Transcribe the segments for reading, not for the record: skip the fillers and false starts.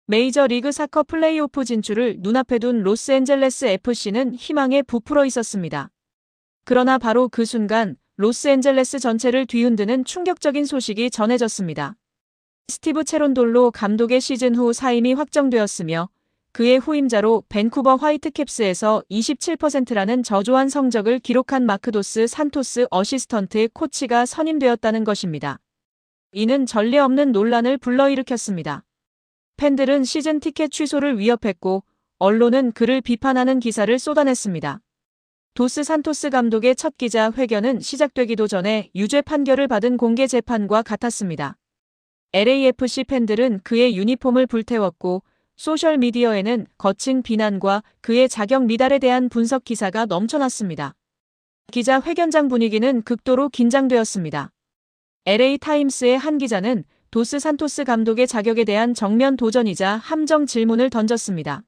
메이저리그 사커 플레이오프 진출을 눈앞에 둔 로스앤젤레스 FC는 희망에 부풀어 있었습니다. 그러나 바로 그 순간 로스앤젤레스 전체를 뒤흔드는 충격적인 소식이 전해졌습니다. 스티브 체론돌로 감독의 시즌 후 사임이 확정되었으며 그의 후임자로 밴쿠버 화이트캡스에서 27%라는 저조한 성적을 기록한 마크 도스 산토스 어시스턴트 코치가 선임되었다는 것입니다. 이는 전례 없는 논란을 불러일으켰습니다. 팬들은 시즌 티켓 취소를 위협했고 언론은 그를 비판하는 기사를 쏟아냈습니다. 도스 산토스 감독의 첫 기자 회견은 시작되기도 전에 유죄 판결을 받은 공개 재판과 같았습니다. LAFC 팬들은 그의 유니폼을 불태웠고 소셜미디어에는 거친 비난과 그의 자격 미달에 대한 분석 기사가 넘쳐났습니다. 기자 회견장 분위기는 극도로 긴장되었습니다. LA타임스의 한 기자는 도스 산토스 감독의 자격에 대한 정면 도전이자 함정 질문을 던졌습니다.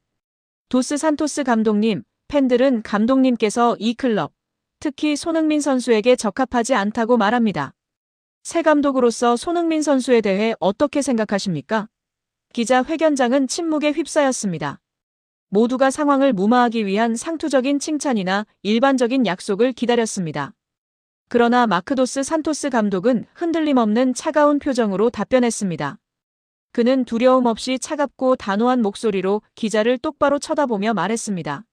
도스 산토스 감독님, 팬들은 감독님께서 이 클럽, 특히 손흥민 선수에게 적합하지 않다고 말합니다. 새 감독으로서 손흥민 선수에 대해 어떻게 생각하십니까? 기자 회견장은 침묵에 휩싸였습니다. 모두가 상황을 무마하기 위한 상투적인 칭찬이나 일반적인 약속을 기다렸습니다. 그러나 마크 도스 산토스 감독은 흔들림 없는 차가운 표정으로 답변했습니다. 그는 두려움 없이 차갑고 단호한 목소리로 기자를 똑바로 쳐다보며 말했습니다.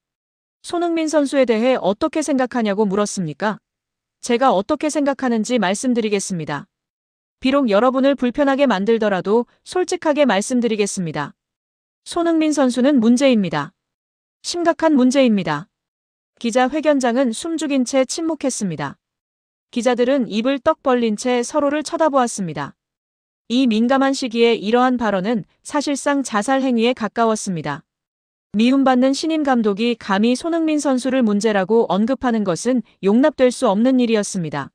손흥민 선수에 대해 어떻게 생각하냐고 물었습니까? 제가 어떻게 생각하는지 말씀드리겠습니다. 비록 여러분을 불편하게 만들더라도 솔직하게 말씀드리겠습니다. 손흥민 선수는 문제입니다. 심각한 문제입니다. 기자 회견장은 숨죽인 채 침묵했습니다. 기자들은 입을 떡 벌린 채 서로를 쳐다보았습니다. 이 민감한 시기에 이러한 발언은 사실상 자살 행위에 가까웠습니다. 미움받는 신임 감독이 감히 손흥민 선수를 문제라고 언급하는 것은 용납될 수 없는 일이었습니다.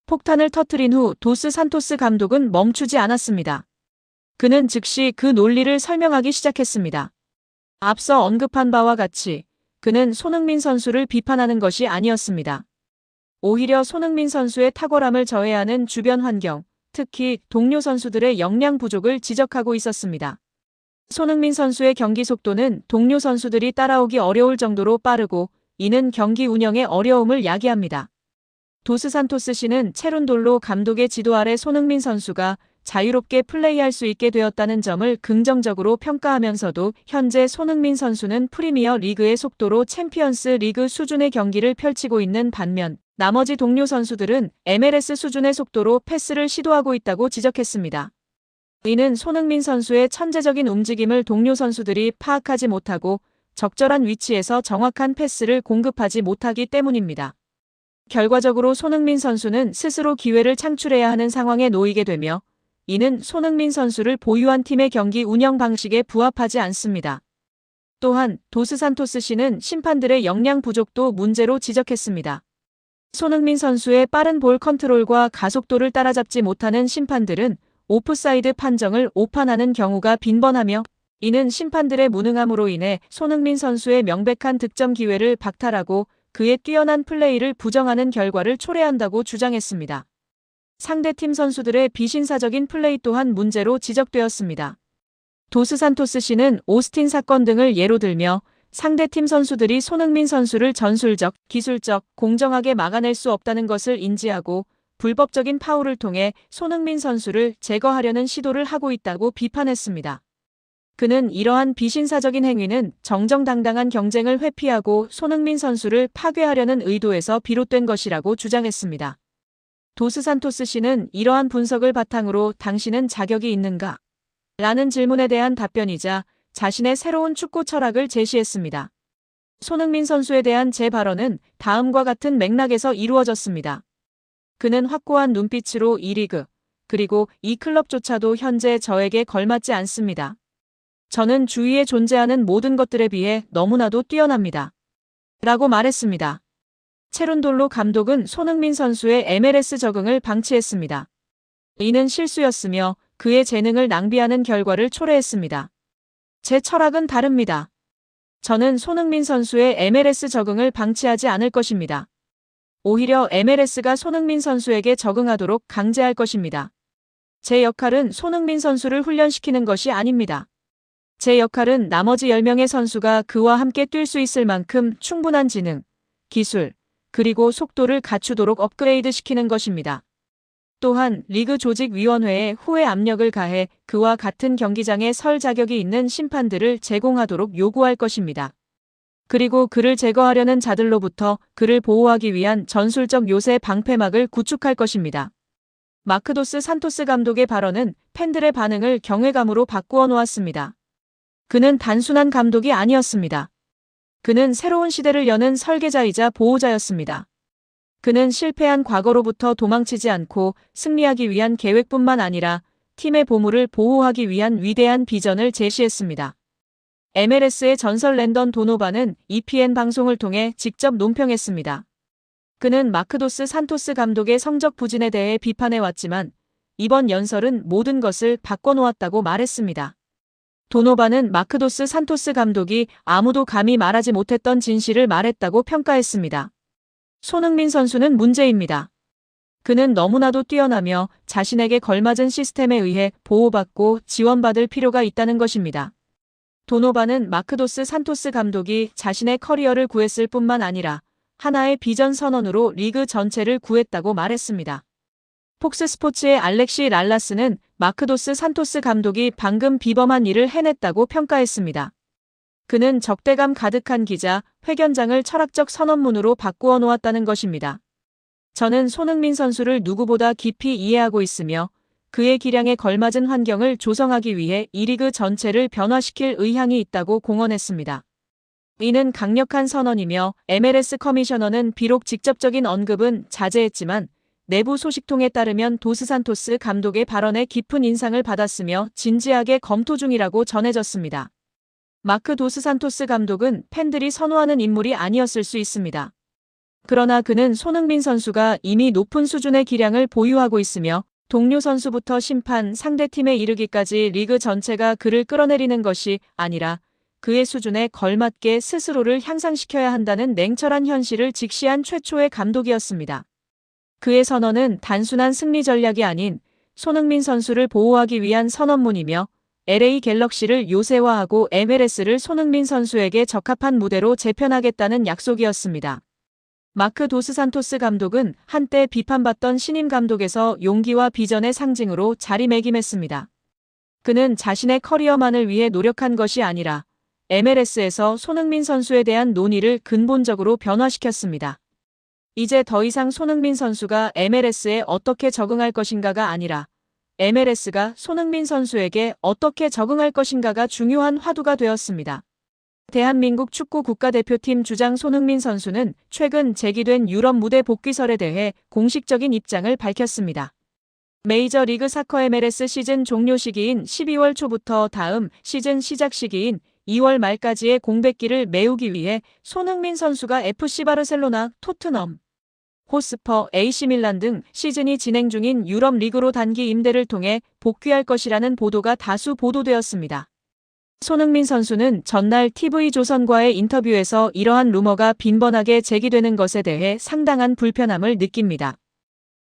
폭탄을 터뜨린 후 도스 산토스 감독은 멈추지 않았습니다. 그는 즉시 그 논리를 설명하기 시작했습니다. 앞서 언급한 바와 같이 그는 손흥민 선수를 비판하는 것이 아니었습니다. 오히려 손흥민 선수의 탁월함을 저해하는 주변 환경, 특히 동료 선수들의 역량 부족을 지적하고 있었습니다. 손흥민 선수의 경기 속도는 동료 선수들이 따라오기 어려울 정도로 빠르고 이는 경기 운영의 어려움을 야기합니다. 도스 산토스 씨는 체룬돌로 감독의 지도 아래 손흥민 선수가 자유롭게 플레이할 수 있게 되었다는 점을 긍정적으로 평가하면서도 현재 손흥민 선수는 프리미어 리그의 속도로 챔피언스 리그 수준의 경기를 펼치고 있는 반면 나머지 동료 선수들은 MLS 수준의 속도로 패스를 시도하고 있다고 지적했습니다. 이는 손흥민 선수의 천재적인 움직임을 동료 선수들이 파악하지 못하고 적절한 위치에서 정확한 패스를 공급하지 못하기 때문입니다. 결과적으로 손흥민 선수는 스스로 기회를 창출해야 하는 상황에 놓이게 되며 이는 손흥민 선수를 보유한 팀의 경기 운영 방식에 부합하지 않습니다. 또한 도스 산토스 씨는 심판들의 역량 부족도 문제로 지적했습니다. 손흥민 선수의 빠른 볼 컨트롤과 가속도를 따라잡지 못하는 심판들은 오프사이드 판정을 오판하는 경우가 빈번하며 이는 심판들의 무능함으로 인해 손흥민 선수의 명백한 득점 기회를 박탈하고 그의 뛰어난 플레이를 부정하는 결과를 초래한다고 주장했습니다. 상대팀 선수들의 비신사적인 플레이 또한 문제로 지적되었습니다. 도스 산토스 씨는 오스틴 사건 등을 예로 들며 상대팀 선수들이 손흥민 선수를 전술적, 기술적, 공정하게 막아낼 수 없다는 것을 인지하고 불법적인 파울을 통해 손흥민 선수를 제거하려는 시도를 하고 있다고 비판했습니다. 그는 이러한 비신사적인 행위는 정정당당한 경쟁을 회피하고 손흥민 선수를 파괴하려는 의도에서 비롯된 것이라고 주장했습니다. 도스 산토스 씨는 이러한 분석을 바탕으로 당신은 자격이 있는가? 라는 질문에 대한 답변이자 자신의 새로운 축구 철학을 제시했습니다. 손흥민 선수에 대한 제 발언은 다음과 같은 맥락에서 이루어졌습니다. 그는 확고한 눈빛으로 이 리그, 그리고 이 클럽조차도 현재 저에게 걸맞지 않습니다. 저는 주위에 존재하는 모든 것들에 비해 너무나도 뛰어납니다. 라고 말했습니다. 체룬돌로 감독은 손흥민 선수의 MLS 적응을 방치했습니다. 이는 실수였으며 그의 재능을 낭비하는 결과를 초래했습니다. 제 철학은 다릅니다. 저는 손흥민 선수의 MLS 적응을 방치하지 않을 것입니다. 오히려 MLS가 손흥민 선수에게 적응하도록 강제할 것입니다. 제 역할은 손흥민 선수를 훈련시키는 것이 아닙니다. 제 역할은 나머지 10명의 선수가 그와 함께 뛸 수 있을 만큼 충분한 지능, 기술, 그리고 속도를 갖추도록 업그레이드 시키는 것입니다. 또한 리그 조직위원회에 후에 압력을 가해 그와 같은 경기장에 설 자격이 있는 심판들을 제공하도록 요구할 것입니다. 그리고 그를 제거하려는 자들로부터 그를 보호하기 위한 전술적 요새 방패막을 구축할 것입니다. 마크도스 산토스 감독의 발언은 팬들의 반응을 경외감으로 바꾸어 놓았습니다. 그는 단순한 감독이 아니었습니다. 그는 새로운 시대를 여는 설계자이자 보호자였습니다. 그는 실패한 과거로부터 도망치지 않고 승리하기 위한 계획뿐만 아니라 팀의 보물을 보호하기 위한 위대한 비전을 제시했습니다. MLS의 전설 랜던 도노반은 EPN 방송을 통해 직접 논평했습니다. 그는 마크도스 산토스 감독의 성적 부진에 대해 비판해왔지만 이번 연설은 모든 것을 바꿔놓았다고 말했습니다. 도노반은 마크도스 산토스 감독이 아무도 감히 말하지 못했던 진실을 말했다고 평가했습니다. 손흥민 선수는 문제입니다. 그는 너무나도 뛰어나며 자신에게 걸맞은 시스템에 의해 보호받고 지원받을 필요가 있다는 것입니다. 도노반은 마크도스 산토스 감독이 자신의 커리어를 구했을 뿐만 아니라 하나의 비전 선언으로 리그 전체를 구했다고 말했습니다. 폭스 스포츠의 알렉시 랄라스는 마크도스 산토스 감독이 방금 비범한 일을 해냈다고 평가했습니다. 그는 적대감 가득한 기자 회견장을 철학적 선언문으로 바꾸어 놓았다는 것입니다. 저는 손흥민 선수를 누구보다 깊이 이해하고 있으며 그의 기량에 걸맞은 환경을 조성하기 위해 이 리그 전체를 변화시킬 의향이 있다고 공언했습니다. 이는 강력한 선언이며 MLS 커미셔너는 비록 직접적인 언급은 자제했지만 내부 소식통에 따르면 도스 산토스 감독의 발언에 깊은 인상을 받았으며 진지하게 검토 중이라고 전해졌습니다. 마크 도스 산토스 감독은 팬들이 선호하는 인물이 아니었을 수 있습니다. 그러나 그는 손흥민 선수가 이미 높은 수준의 기량을 보유하고 있으며 동료 선수부터 심판, 상대팀에 이르기까지 리그 전체가 그를 끌어내리는 것이 아니라 그의 수준에 걸맞게 스스로를 향상시켜야 한다는 냉철한 현실을 직시한 최초의 감독이었습니다. 그의 선언은 단순한 승리 전략이 아닌 손흥민 선수를 보호하기 위한 선언문이며 LA 갤럭시를 요새화하고 MLS를 손흥민 선수에게 적합한 무대로 재편하겠다는 약속이었습니다. 마크 도스 산토스 감독은 한때 비판받던 신임 감독에서 용기와 비전의 상징으로 자리매김했습니다. 그는 자신의 커리어만을 위해 노력한 것이 아니라 MLS에서 손흥민 선수에 대한 논의를 근본적으로 변화시켰습니다. 이제 더 이상 손흥민 선수가 MLS에 어떻게 적응할 것인가가 아니라 MLS가 손흥민 선수에게 어떻게 적응할 것인가가 중요한 화두가 되었습니다. 대한민국 축구 국가대표팀 주장 손흥민 선수는 최근 제기된 유럽 무대 복귀설에 대해 공식적인 입장을 밝혔습니다. 메이저리그 사커 MLS 시즌 종료 시기인 12월 초부터 다음 시즌 시작 시기인 2월 말까지의 공백기를 메우기 위해 손흥민 선수가 FC 바르셀로나, 토트넘, 호스퍼, AC밀란 등 시즌이 진행 중인 유럽 리그로 단기 임대를 통해 복귀할 것이라는 보도가 다수 보도되었습니다. 손흥민 선수는 전날 TV조선과의 인터뷰에서 이러한 루머가 빈번하게 제기되는 것에 대해 상당한 불편함을 느낍니다.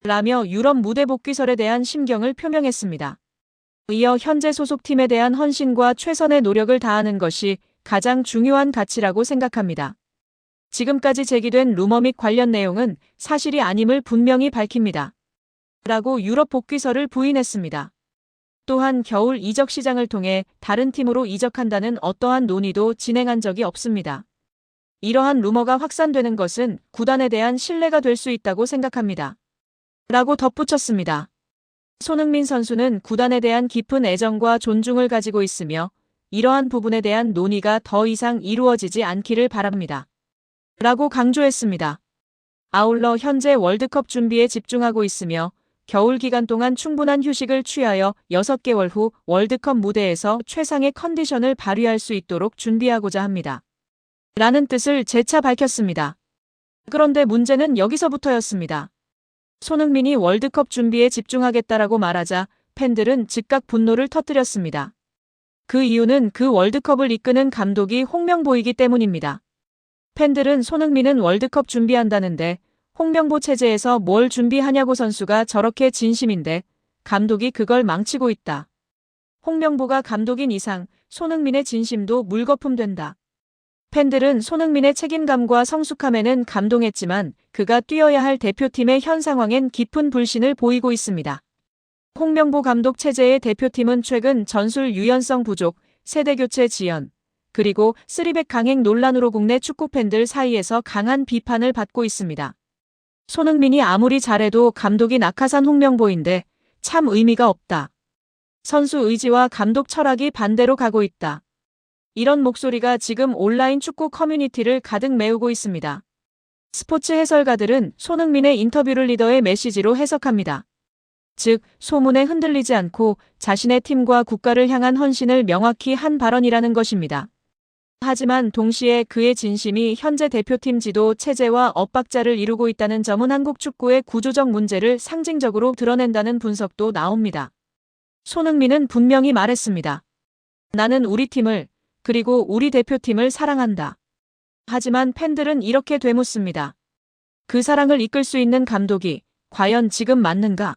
라며 유럽 무대 복귀설에 대한 심경을 표명했습니다. 이어 현재 소속팀에 대한 헌신과 최선의 노력을 다하는 것이 가장 중요한 가치라고 생각합니다. 지금까지 제기된 루머 및 관련 내용은 사실이 아님을 분명히 밝힙니다. 라고 유럽 복귀설을 부인했습니다. 또한 겨울 이적 시장을 통해 다른 팀으로 이적한다는 어떠한 논의도 진행한 적이 없습니다. 이러한 루머가 확산되는 것은 구단에 대한 신뢰가 될 수 있다고 생각합니다. 라고 덧붙였습니다. 손흥민 선수는 구단에 대한 깊은 애정과 존중을 가지고 있으며 이러한 부분에 대한 논의가 더 이상 이루어지지 않기를 바랍니다. 라고 강조했습니다. 아울러 현재 월드컵 준비에 집중하고 있으며 겨울 기간 동안 충분한 휴식을 취하여 6개월 후 월드컵 무대에서 최상의 컨디션을 발휘할 수 있도록 준비하고자 합니다. 라는 뜻을 재차 밝혔습니다. 그런데 문제는 여기서부터였습니다. 손흥민이 월드컵 준비에 집중하겠다라고 말하자 팬들은 즉각 분노를 터뜨렸습니다. 그 이유는 그 월드컵을 이끄는 감독이 홍명보이기 때문입니다. 팬들은 손흥민은 월드컵 준비한다는데 홍명보 체제에서 뭘 준비하냐고 선수가 저렇게 진심인데 감독이 그걸 망치고 있다. 홍명보가 감독인 이상 손흥민의 진심도 물거품된다. 팬들은 손흥민의 책임감과 성숙함에는 감동했지만 그가 뛰어야 할 대표팀의 현 상황엔 깊은 불신을 보이고 있습니다. 홍명보 감독 체제의 대표팀은 최근 전술 유연성 부족, 세대교체 지연, 그리고 쓰리백 강행 논란으로 국내 축구 팬들 사이에서 강한 비판을 받고 있습니다. 손흥민이 아무리 잘해도 감독이 낙하산 홍명보인데 참 의미가 없다. 선수 의지와 감독 철학이 반대로 가고 있다. 이런 목소리가 지금 온라인 축구 커뮤니티를 가득 메우고 있습니다. 스포츠 해설가들은 손흥민의 인터뷰를 리더의 메시지로 해석합니다. 즉, 소문에 흔들리지 않고 자신의 팀과 국가를 향한 헌신을 명확히 한 발언이라는 것입니다. 하지만 동시에 그의 진심이 현재 대표팀 지도 체제와 엇박자를 이루고 있다는 점은 한국 축구의 구조적 문제를 상징적으로 드러낸다는 분석도 나옵니다. 손흥민은 분명히 말했습니다. 나는 우리 팀을, 그리고 우리 대표팀을 사랑한다. 하지만 팬들은 이렇게 되묻습니다. 그 사랑을 이끌 수 있는 감독이 과연 지금 맞는가?